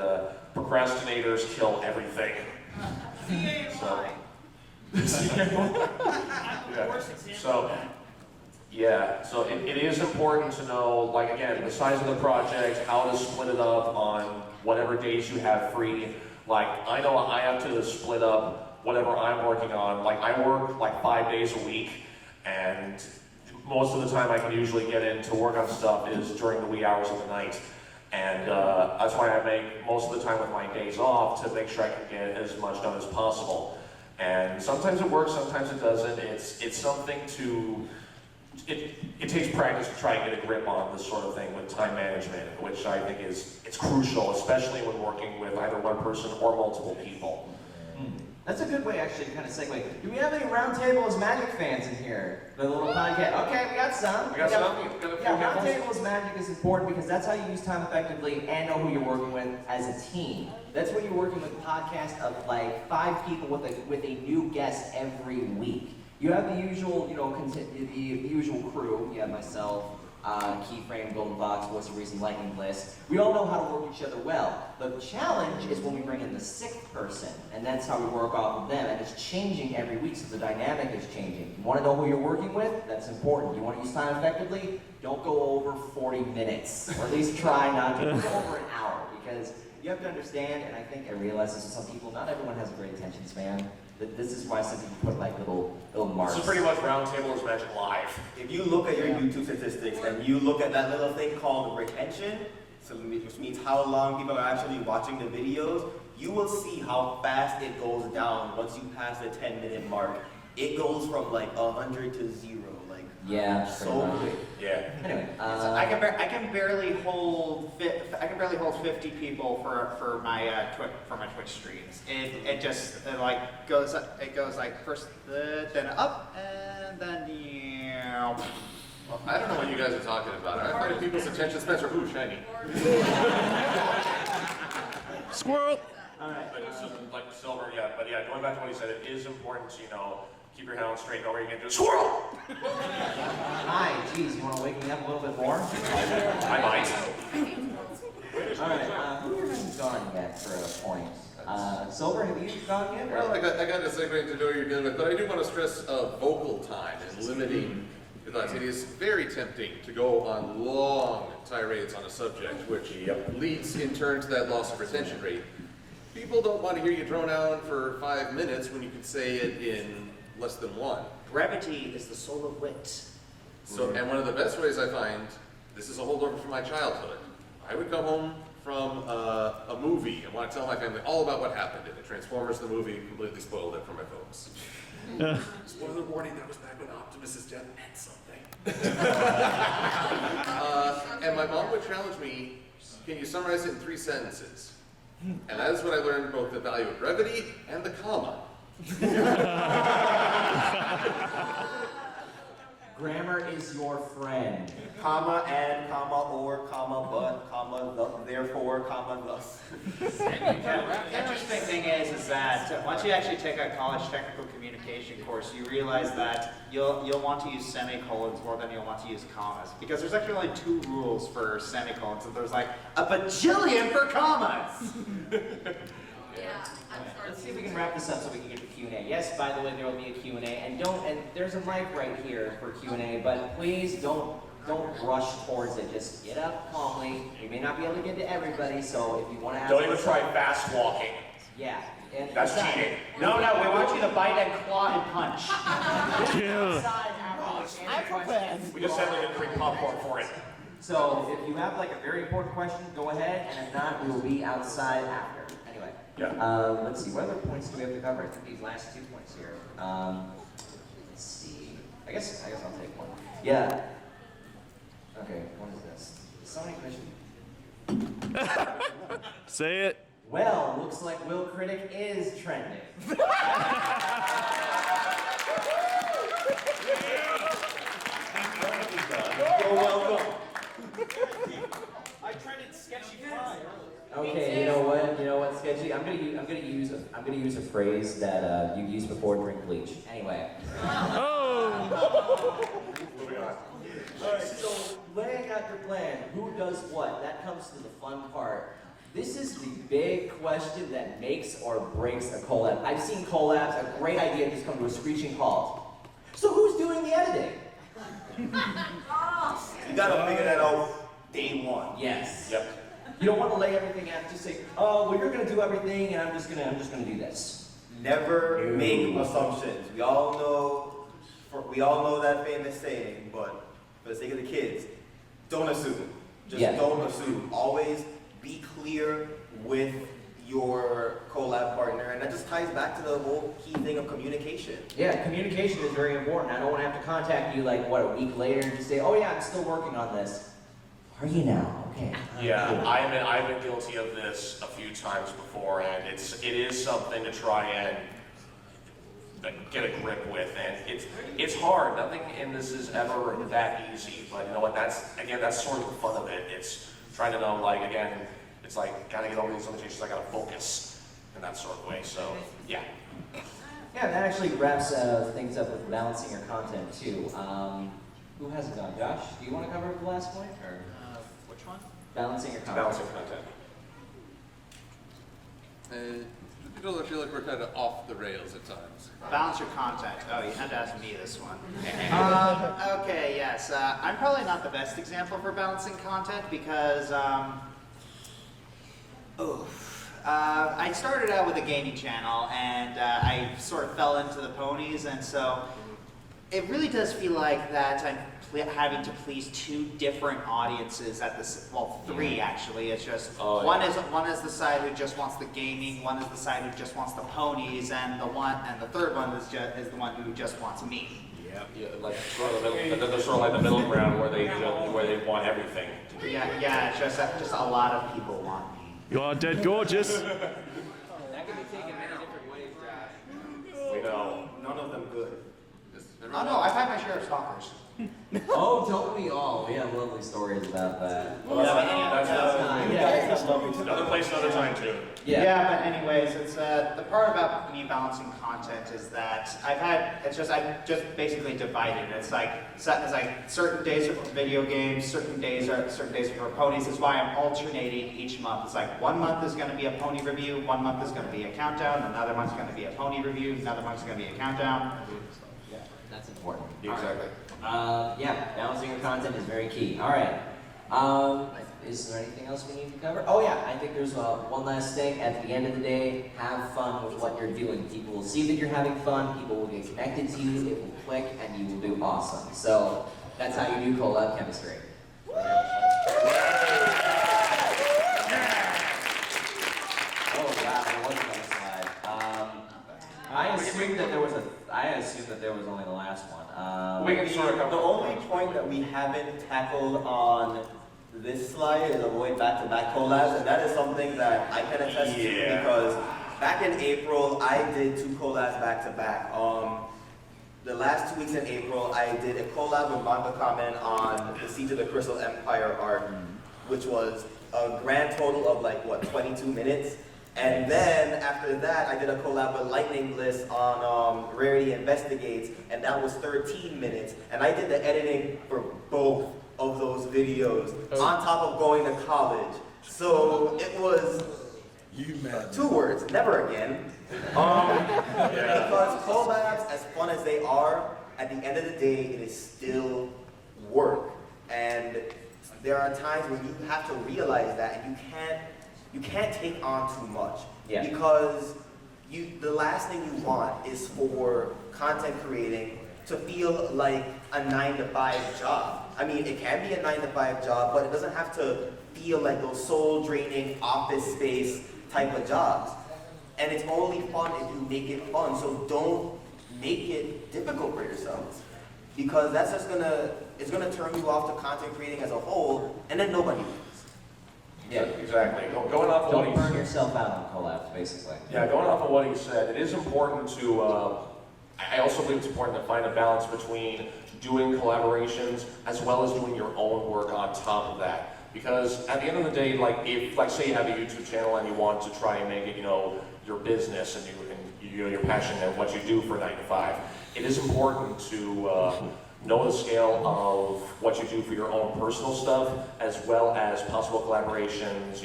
procrastinators kill everything. So, so it is important to know, like again, the size of the project, how to split it up on whatever days you have free. Like I know I have to split up whatever I'm working on. Like I work like 5 days a week, and most of the time I can usually get in to work on stuff is during the wee hours of the night. And that's why I make most of the time with my days off to make sure I can get as much done as possible. And sometimes it works, sometimes it doesn't. It's something to, it takes practice to try and get a grip on this sort of thing with time management, which I think it's crucial, especially when working with either one person or multiple people. That's a good way, actually, to kind of segue. Do we have any Roundtables Magic fans in here? The little podcast. Okay, we got some. We got some. a few. We got a few Yeah, handfuls. Roundtables Magic is important because that's how you use time effectively and know who you're working with as a team. That's when you're working with a podcast of like 5 people with a new guest every week. You have the usual, the usual crew. You have myself, keyframe, golden box, voice of reason, lightning list. We all know how to work each other well. The challenge is when we bring in the 6th person, and that's how we work off of them, and it's changing every week, so the dynamic is changing. You want to know who you're working with? That's important. You want to use time effectively? Don't go over 40 minutes, or at least try not to go over an hour, because you have to understand, and I think I realize this with some people, not everyone has a great attention span. This is why some people put like little marks. This is pretty much Roundtable's Magic Live. If you look at your YouTube statistics and you look at that little thing called retention, so which means how long people are actually watching the videos, you will see how fast it goes down once you pass the 10-minute mark. It goes from like 100 to 0, like so quick. Yeah. Anyway, I can barely hold 50 people for my Twitch streams. It just like goes like first then up and then Well, I don't know what you guys are talking about. I find people's attention spans are shiny. Squirrel. alright. But it's just like Silver, but going back to what he said, it is important to, keep your head on straight, know where you're going to do squirrel! Hi, geez, you want to wake me up a little bit more? I might. Alright, who hasn't gone yet for a point? Silver, have you gone yet? Well, I got a segment to know what you're dealing with, but I do want to stress vocal time and limiting your thoughts. It is very tempting to go on long tirades on a subject, which leads in turn to that loss of retention rate. People don't want to hear you drone out for 5 minutes when you can say it in less than 1. brevity is the soul of wit. So, and one of the best ways I find, this is a holdover from my childhood. I would come home from a movie and want to tell my family all about what happened in it. Transformers, the movie, completely spoiled it for my folks. Spoiler warning, that was back when Optimus's death meant something. And my mom would challenge me, can you summarize it in 3 sentences? And that is when I learned both the value of brevity and the comma. Grammar is your friend. Comma and, comma, or, comma, but, comma, therefore, comma, thus. The interesting thing is that once you actually take a college technical communication course, you realize that you'll want to use semicolons more than you'll want to use commas. Because there's actually only 2 rules for semicolons, and there's like a bajillion for commas. Let's see if we can wrap this up so we can get to Q&A. Yes, by the way, there will be a Q&A, and there's a mic right here for Q&A, but please don't rush towards it. Just get up calmly. We may not be able to get to everybody, so if you want to ask... Don't even try fast walking. Yeah. And That's cheating. No, we want you to bite and claw and punch. We just had like a free popcorn for it. So if you have like a very important question, go ahead, and if not, we will be outside after. Anyway, let's see, what other points do we have to cover? I think these last 2 points here. Let's see. I guess I'll take one. Yeah. Okay, what is this? Sony Commission. Say it. Well, looks like Will Critic is trending. You're welcome. I trended Sketchy earlier. Okay, you know what, Sketchy? I'm gonna use a phrase that you used before during Bleach. Anyway. Alright, so laying out your plan, who does what? That comes to the fun part. This is the big question that makes or breaks a collab. I've seen collabs, a great idea just come to a screeching halt. So who's doing the editing? You gotta figure that out day 1. Yes. Yep. You don't want to lay everything out, just say, oh, well, you're gonna do everything and I'm just gonna do this. Never make assumptions. We all know that famous saying, but for the sake of the kids, don't assume. Just don't assume. Always be clear with your collab partner, and that just ties back to the whole key thing of communication. Yeah, communication is very important. I don't want to have to contact you like, what, a week later and just say, oh yeah, I'm still working on this. Are you now? Okay. Yeah, I've been guilty of this a few times before, and it is something to try and get a grip with, and it's hard. Nothing in this is ever that easy, but you know what? That's sort of the fun of it. It's trying to know, like, again, it's like gotta get over these limitations. I gotta focus in that sort of way. So yeah. Yeah, that actually wraps things up with balancing your content too. Who hasn't gone? Josh, do you want to cover the last point? Or Which one? balancing your content? Balancing content. You don't feel like we're kind of off the rails at times. Balance your content. Oh, you had to ask me this one. Okay, yes. I'm probably not the best example for balancing content because, I started out with a gaming channel and I sort of fell into the ponies, and so it really does feel like that I'm having to please two different audiences at this, well, three actually. It's just one is the side who just wants the gaming, one is the side who just wants the ponies, and the third one is the one who just wants me. Yeah, like sort of the middle, and then there's sort of like the middle ground where they want everything. Yeah, it's just a lot of people want me. You are dead gorgeous. That can be taken many different ways, Josh. We know. None of them good. Oh no, I've had my share of stalkers. Oh, don't we all? We have lovely stories about that. That's another place, another time too. Yeah, but anyways, it's the part about me balancing content is that I've just basically divided. It's like certain days are for video games, certain days are for ponies. That's why I'm alternating each month. It's like 1 month is going to be a pony review, 1 month is going to be a countdown, another month's going to be a pony review, another month's going to be a countdown. Yeah, that's important. Exactly. Yeah, balancing your content is very key. All right. Is there anything else we need to cover? Oh yeah, I think there's one last thing. At the end of the day, have fun with what you're doing. People will see that you're having fun. People will get connected to you. It will click, and you will do awesome. So that's how you do collab chemistry. Oh wow, there was another slide. I assumed that there was only the last one. The only point that we haven't tackled on this slide is avoid back-to-back collabs, and that is something that I can attest to because back in April, I did 2 collabs back-to-back. The last 2 weeks in April, I did a collab with Bronycon on the Siege of the Crystal Empire arc, which was a grand total of like, 22 minutes. And then after that, I did a collab with Lightning Bliss on Rarity Investigates, and that was 13 minutes. And I did the editing for both of those videos on top of going to college. So it was 2 words, never again. Because collabs, as fun as they are, at the end of the day, it is still work. And there are times when you have to realize that, and you can't take on too much. Yeah. Because the last thing you want is for content creating to feel like a 9-to-5 job. I mean, it can be a 9-to-5 job, but it doesn't have to feel like those soul-draining office space type of jobs. And it's only fun if you make it fun, so don't make it difficult for yourselves. Because that's just it's gonna turn you off to content creating as a whole, and then nobody wins. Yeah, exactly. Going off of what Don't he burn said. yourself out on collabs, basically. Yeah, going off of what he said, it is important to, I also believe it's important to find a balance between doing collaborations as well as doing your own work on top of that. Because at the end of the day, if say you have a YouTube channel and you want to try and make it, your business and you're passionate at what you do for 9 to 5, it is important to know the scale of what you do for your own personal stuff, as well as possible collaborations,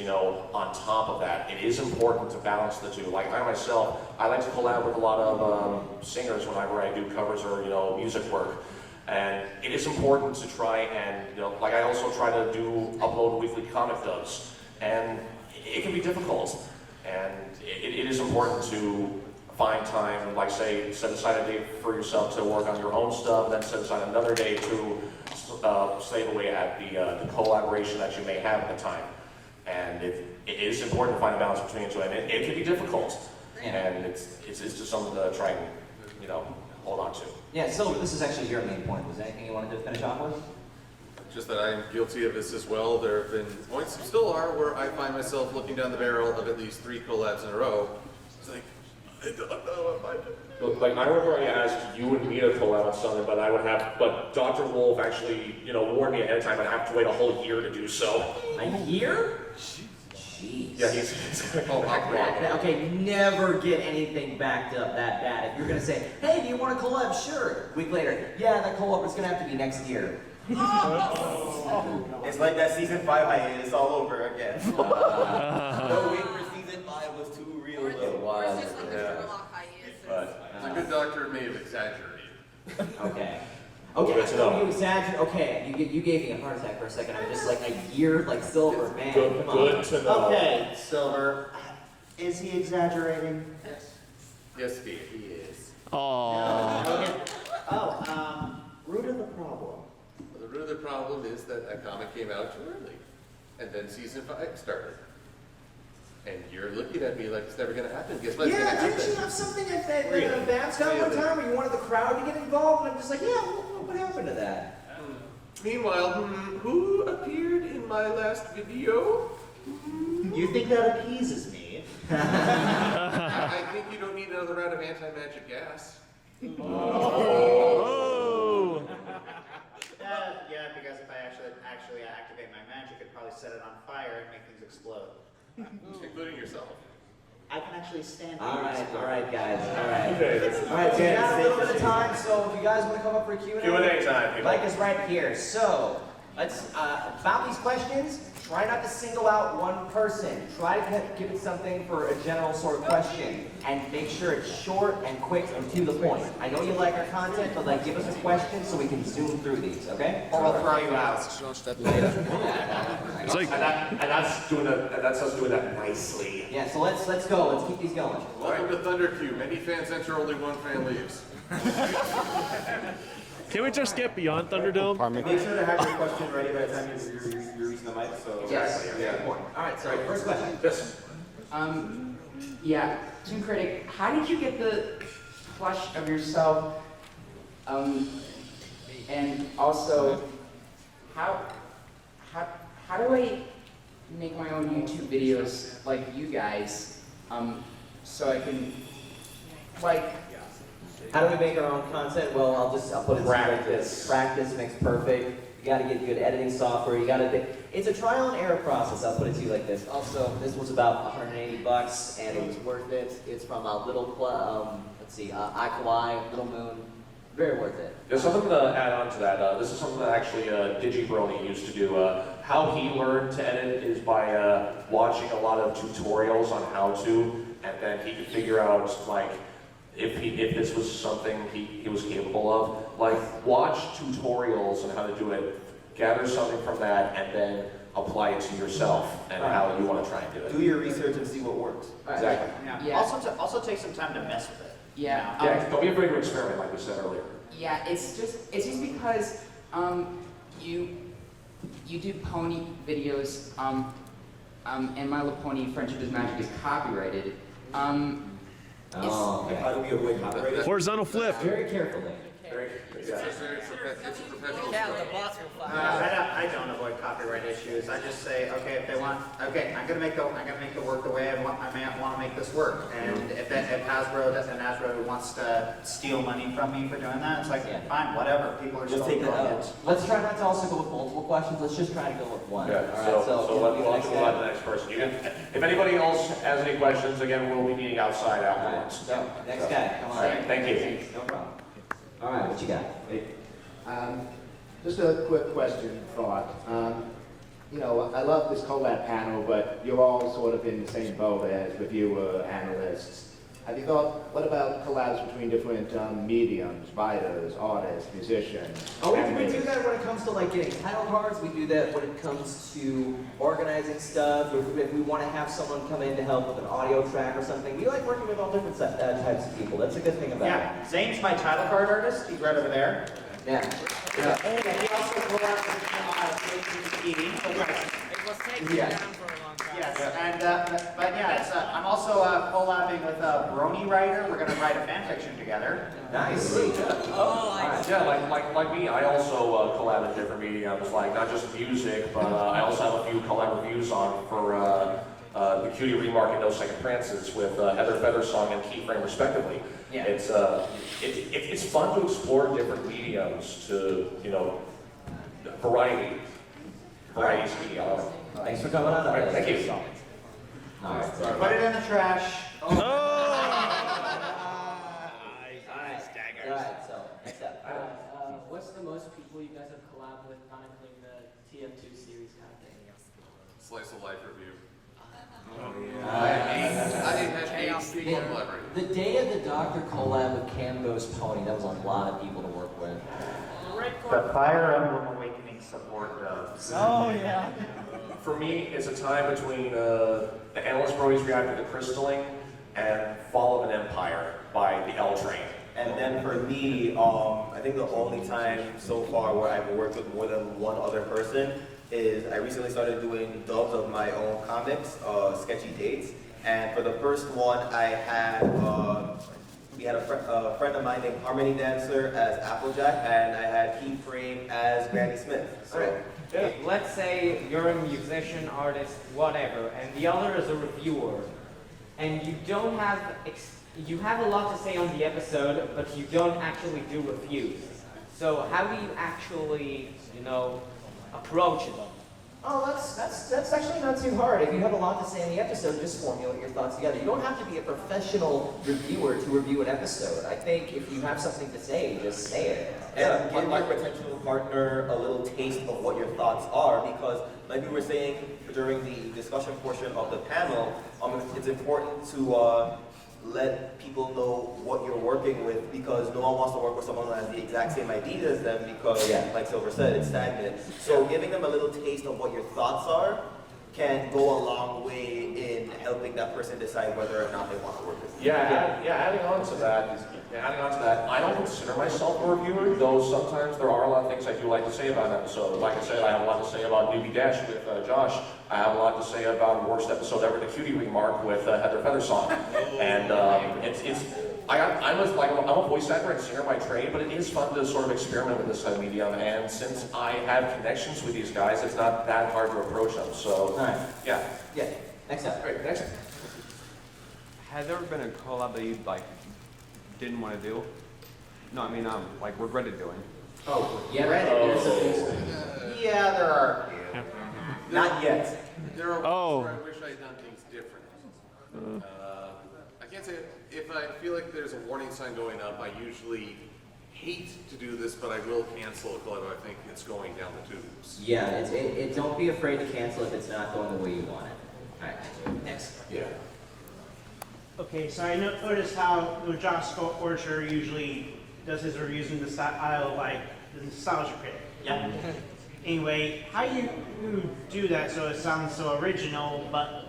on top of that. It is important to balance the two. Like I myself, I like to collab with a lot of singers whenever I do covers or, music work. And it is important to try and, I also try to upload weekly comic dubs. And it can be difficult. And it is important to find time, set aside a day for yourself to work on your own stuff, then set aside another day to slave away at the collaboration that you may have at the time. And it is important to find a balance between the two, and it can be difficult. And it's just something to try and, hold on to. Yeah, so this is actually your main point. Was there anything you wanted to finish off with? Just that I am guilty of this as well. There have been points, still are, where I find myself looking down the barrel of at least 3 collabs in a row. It's like, I don't know if I do. Like, I remember I asked you and me to collab on something, but Dr. Wolf actually, warned me ahead of time I'd have to wait a whole year to do so. A year? jeez. Yeah, he's gonna go back there. Okay, never get anything backed up that bad. If you're gonna say, hey, do you want to collab? Sure. Week later, yeah, that collab is gonna have to be next year. It's like that season 5 hiatus all over again. The wait for season 5 was too real though. It's just like the Sherlock hiatus. But A good doctor may have exaggerated. Okay. Okay, Good to know. you exaggerate. Okay, you gave me a heart attack for a second. I'm just like a year like Silver, man. Good, Come on. good to know. Okay, Silver, is he exaggerating? Yes, Steve, he is. Aww. Okay. Root of the problem. Well, the root of the problem is that that comic came out too early. And then season 5 started. And you're looking at me like it's never going to happen. Guess what's going to Yeah, happen? didn't you have something at that Really? Babs got one Really? time where you wanted the crowd to get involved? And I'm just like, yeah, what happened to that? Meanwhile, who appeared in my last video? You think that appeases me? I think you don't need another round of anti-magic gas. Oh. Yeah, because if I actually activate my magic, it'd probably set it on fire and make things explode. Including yourself. I can actually stand. All right, guys, all right. Okay. All right, so we got a little bit of time, so if you guys want to come up for a Q&A. Q&A time, people. Mike is right here. So, let's, about these questions, try not to single out one person. Try to give it something for a general sort of question. And make sure it's short and quick and to the point. I know you like our content, but like give us a question so we can zoom through these, okay? Or I'll throw you out. It's like, And that's us doing that nicely. Yeah, so let's go. Let's keep these going. Welcome to Thunder Q. Many fans enter, only one fan leaves. can we just get beyond Thunderdome? Make sure to have your question ready by the time you're reaching the mic. So Yes. Yeah. All right, so first question. This. Yeah, ToonKritic, how did you get the plush of yourself? And also, how do I make my own YouTube videos like you guys, so I can, like, How do we make our own content? Well, I'll put it like this. Practice makes perfect. You gotta get good editing software. You gotta it's a trial and error process. I'll put it to you like this. Also, this was about $180 and it was worth it. It's from a little, Aqualai, Little Moon. Very worth it. There's something to add on to that. This is something that actually Brony used to do. How he learned to edit is by watching a lot of tutorials on how to, and then he could figure out like if this was something he was capable of. Like watch tutorials on how to do it, gather something from that, and then apply it to yourself and how you want to try and do it. do your research and see what works. Exactly. yeah, Also take some time to mess with it. yeah, Yeah, don't be afraid to experiment, like we said earlier. yeah, it's just because, you do pony videos, and My Little Pony Friendship is Magic is copyrighted. Oh, How do we avoid copyright? Horizontal flip. Very carefully. It's a professional sport. I don't avoid copyright issues. I just say, okay, if they want, okay, I'm gonna make it work the way I want to make this work. And if Hasbro wants to steal money from me for doing that, it's like, Yeah. fine, whatever. People are Just still take it doing out. it. Let's try not to also go with multiple questions. Let's just try to go with one. Yeah, All right, so we'll let's do the next move on to guy. the next person. You can, if anybody else has any questions, again, we'll be meeting outside All right, afterwards. so next guy, come on. All right, thank you. No problem. All right, what you got? Just a quick question, thought. You know, I love this collab panel, but you're all sort of in the same boat as reviewer, analysts. Have you thought, what about collabs between different mediums, writers, artists, musicians? Oh, we do animators? that when it comes to like getting title cards. We do that when it comes to organizing stuff. If we want to have someone come in to help with an audio track or something, we like working with all different types of people. That's a good thing about it. Yeah, Zane's my title card artist. He's right over there. Yeah. Yeah, he also collabs with It was taking Yeah. down for a long time. Yes, and but yeah, it's, I'm also collabing with Brony writer. We're gonna write a fan fiction together. Nice. Yeah, like me, I also collab in different mediums, like not just music, but I also have a few collab reviews on for the Cutie Remark and No Second Prances with Heather Feathersong and Keyframe respectively. Yeah. It's fun to explore different mediums to, you know, varieties media. Thanks for coming on. All right, thank you. Alright. Put it in the trash. Alright, so, next up. What's the most people you guys have collabed with chronicling the TF2 series kind of thing? Slice of life review. The Day of the Doctor collab with Cambo's Pony, that was a lot of people to work with. The Fire Emblem Awakening support doves. Oh, yeah. For me, it's a time between the Analyst Brody's Reactor to Crystalling and Fall of an Empire by the L Train. And then for me, I think the only time so far where I've worked with more than one other person is I recently started doing dubs of my own comics, Sketchy Dates. And for the first one, I had, we had a friend of mine named Harmony Dancer as Applejack, and I had Heat Frame as Granny Smith. So, Let's say you're a musician, artist, whatever, and the other is a reviewer, and you don't have, you have a lot to say on the episode, but you don't actually do reviews. So how do you actually, approach them? Oh, that's actually not too hard. If you have a lot to say in the episode, just formulate your thoughts together. You don't have to be a professional reviewer to review an episode. I think if you have something to say, just say it. and give your potential partner a little taste of what your thoughts are, because like we were saying during the discussion portion of the panel, it's important to let people know what you're working with, because no one wants to work with someone who has the exact same idea as them, because like Silver said, it's stagnant. So giving them a little taste of what your thoughts are can go a long way in helping that person decide whether or not they want to work with you. Adding on to that, I don't consider myself a reviewer, though sometimes there are a lot of things I do like to say about an episode. Like I said, I have a lot to say about Newbie Dash with Josh. I have a lot to say about worst episode ever, the Cutie Remark with Heather Feathersong. And I'm a voice actor and singer by trade, but it is fun to sort of experiment with this kind of medium. And since I have connections with these guys, it's not that hard to approach them. So, yeah. Next up. Great, next up. Has there ever been a collab that you didn't want to do? No, I mean regretted doing. Oh, yeah. Yeah, there are. Not yet. There are ones where I wish I had done things different. I can't say if I feel like there's a warning sign going up, I usually hate to do this, but I will cancel a collab if I think it's going down the tubes. Yeah, don't be afraid to cancel if it's not going the way you want it. Alright, next. Yeah. Okay, so I noticed how Joshscorcher usually does his reviews in the style like the Nostalgia Critic. Yeah. Anyway, how you do that so it sounds so original, but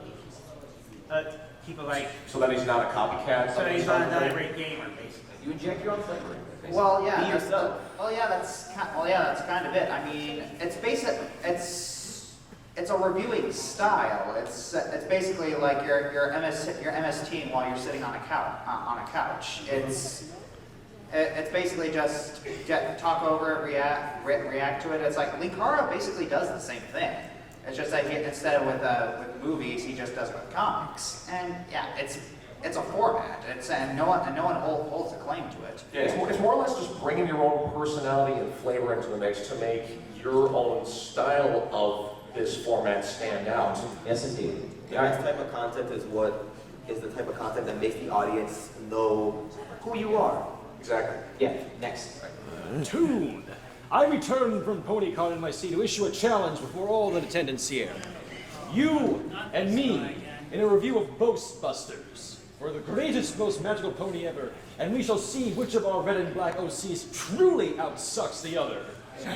keep it So that he's not a copycat? so that he's not a deliberate gamer, basically. You inject your own flavor. Well, yeah. Be yourself. That's kind of it. I mean, it's basic. It's a reviewing style. It's basically like your MS Team while you're sitting on a couch. It's basically just talk over it, react to it. It's like Linkara basically does the same thing. It's just that instead of with movies, he just does it with comics. And yeah, it's a format. And no one holds a claim to it. Yeah, it's more or less just bringing your own personality and flavor into the mix to make your own style of this format stand out. Yes, indeed. This type of content is the type of content that makes the audience know who you are. Exactly. Yeah, next. Toon! I returned from Ponycon in my seat to issue a challenge before all the attendants here. You and me in a review of Ghostbusters for the greatest, most magical pony ever, and we shall see which of our red and black OCs truly outsucks the other. You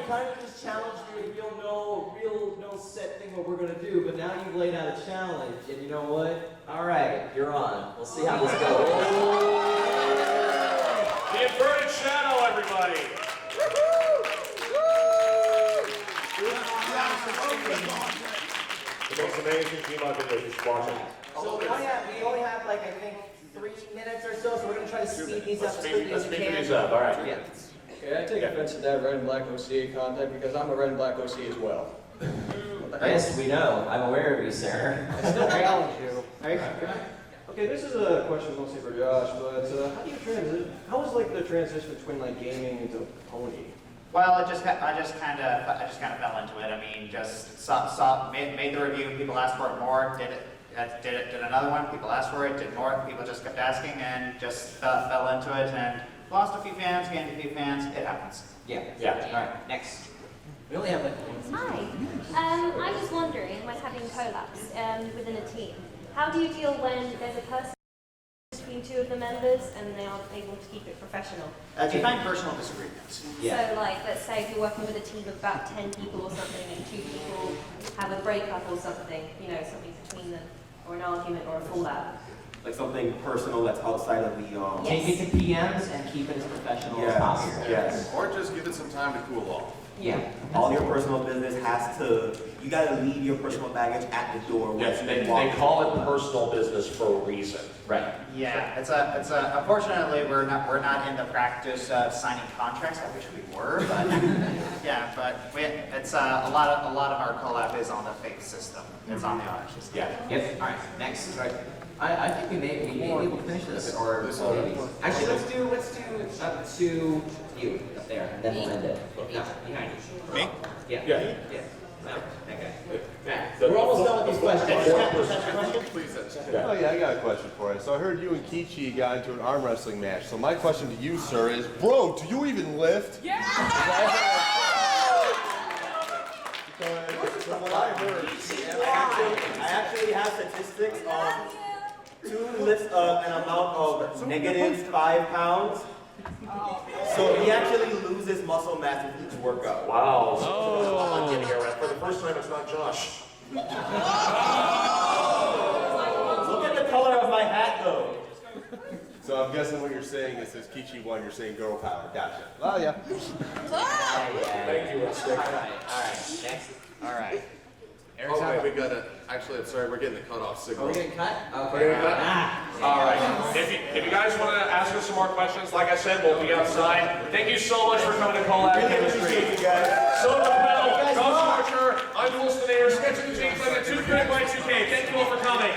kind of just challenged me with real no set thing what we're gonna do, but now you've laid out a challenge, and you know what? All right, you're on. We'll see how this goes. The Inverted Shadow, everybody! The most amazing team I've been just watching. So we only have like I think 3 minutes or so we're gonna try to speed these up as quickly as we can. Let's speed these up, all right. Yeah. Okay, I take offense to that red and black OCA content because I'm a red and black OC as well. Yes, we know. I'm aware of you, sir. I still challenge you. Okay, this is a question mostly for Josh, but how is the transition between gaming into pony? Well, I just kind of fell into it. I mean, just made the review. People asked for it more. Did another one. People asked for it. Did more. People just kept asking, and just fell into it. And lost a few fans, gained a few fans. It happens. Yeah. Yeah. All right. Next. We only have like. Hi. I was wondering, when having collabs within a team, how do you deal when there's a person between two of the members and they aren't able to keep it professional? Define personal disagreements. Yeah. So, like, let's say if you're working with a team of about 10 people or something, and 2 people have a breakup or something, you know, something between them, or an argument or a fallout. Like something personal that's outside of the Change it to PMs and keep it as professional as possible. Yes. Or just give it some time to cool off. Yeah. All your personal business has to, you gotta leave your personal baggage at the door. Yes, they call it personal business for a reason. Right. Yeah, it's a. Unfortunately, we're not in the practice of signing contracts. I wish we were, but yeah, but it's a lot of our collab is on the fake system. It's on the honor system. Yeah. Yep. All right. Next. Right. I think we may be able to finish this, or actually let's do up to you up there, and then we'll end it. Behind you. Me? Yeah. Yeah. Yeah. No. Okay. We're almost done with these questions. Oh yeah, I got a question for you. So I heard you and Kichi got into an arm wrestling match. So my question to you, sir, is, bro, do you even lift? Yeah! From what I heard, I actually have statistics on Toon lifts an amount of -5 pounds. So he actually loses muscle mass with each workout. Wow. Oh. I'm getting it right. For the first time, it's not Josh. Look at the color of my hat, though. So I'm guessing what you're saying is, since Kichi won, you're saying girl power. Gotcha. Oh yeah. Thank you, Stick. All right. Next. All right. Oh wait, we gotta, actually, I'm sorry, we're getting the cutoff signal. Are we getting cut? Okay. We're getting cut? All right. If you guys want to ask us some more questions, like I said, we'll be outside. Thank you so much for coming to Collab Chemistry. Appreciate you guys. So Joshscorcher, I'm DaWillstanator, Sketchy the Changeling, and ToonKriticY2K. Thank you all for coming.